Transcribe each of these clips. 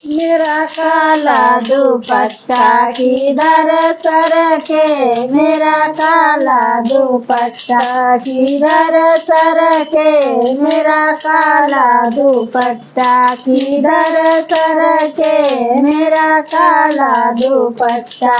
मेरा काला दुपट्टा किधर सरके, मेरा काला दुपट्टा किधर सरके, मेरा काला दुपट्टा किधर सरके, मेरा काला दुपट्टा।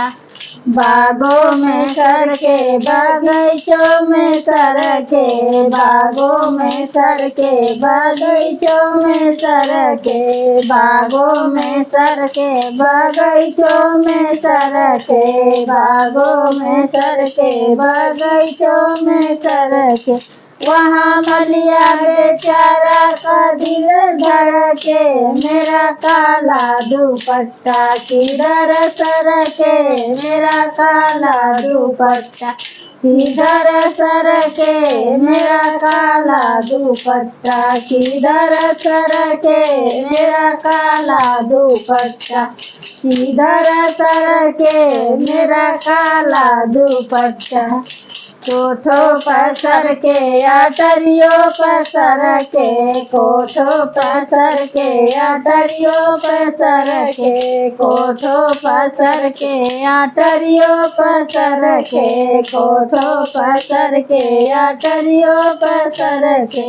बागों में सरके बगीचों में सरके, बागों में सरके बगीचों में सरके, बागों में सरके बगीचों में सरके, बागों में सरके बगीचों में सरके। वहाँ मलिया बेचारा का दिल धड़के, मेरा काला दुपट्टा किधर सरके, मेरा काला दुपट्टा किधर सरके, मेरा काला दुपट्टा किधर सरके, मेरा काला दुपट्टा किधर सरके, मेरा काला दुपट्टा। कोठों पर सरके अटरियों पर सरके, कोठों पर सरके अटरियों पर सरके, कोठों पर सरके अटरियों पर सरके, कोठों पर सरके अटरियों पर सरके।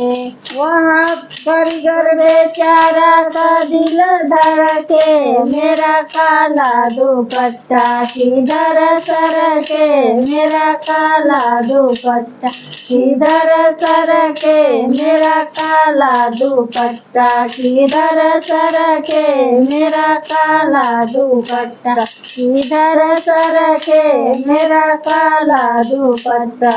वहाँ बर्गर बेचारा का दिल धड़के, मेरा काला दुपट्टा किधर सरके, मेरा काला दुपट्टा किधर सरके, मेरा काला दुपट्टा किधर सरके, मेरा काला दुपट्टा किधर सरके, मेरा काला दुपट्टा।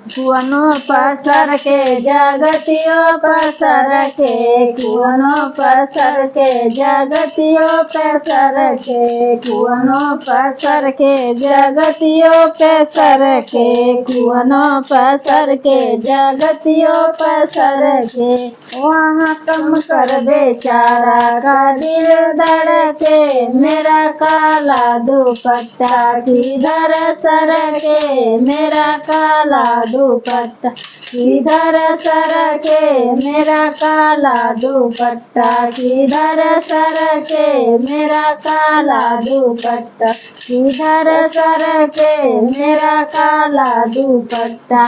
कुआनों पर सरके जगतियों पर सरके, कुआनों पर सरके जगतियों पे सरके, कुआनों पर सरके जगतियों पे सरके, कुआनों पर सरके जगतियों पर सरके। वहाँ कम कर बेचारा का दिल धड़के, मेरा काला दुपट्टा किधर सरके, मेरा काला दुपट्टा किधर सरके, मेरा काला दुपट्टा किधर सरके, मेरा काला दुपट्टा किधर सरके, मेरा काला दुपट्टा।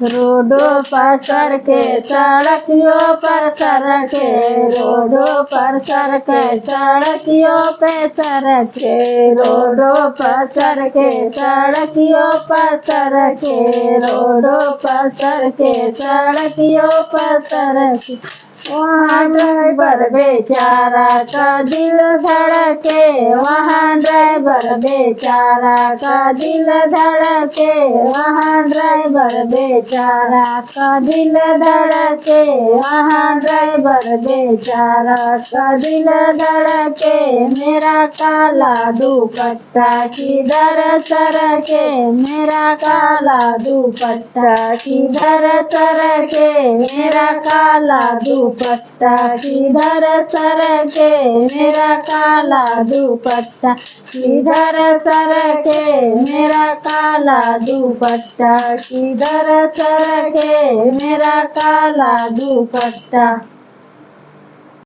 रोडों पर सरके सड़कियों पर सरके, रोडों पर सरके सड़कियों पे सरके, रोडों पर सरके सड़कियों पर सरके, रोडों पर सरके सड़कियों पर सरके। वहाँ ड्राइवर बेचारा का दिल धड़के, वहाँ ड्राइवर बेचारा का दिल धड़के, वहाँ ड्राइवर बेचारा का दिल धड़के, वहाँ ड्राइवर बेचारा का दिल धड़के। मेरा काला दुपट्टा किधर सरके, मेरा काला दुपट्टा किधर सरके, मेरा काला दुपट्टा किधर सरके, मेरा काला दुपट्टा किधर सरके, मेरा काला दुपट्टा किधर सरके, मेरा काला दुपट्टा।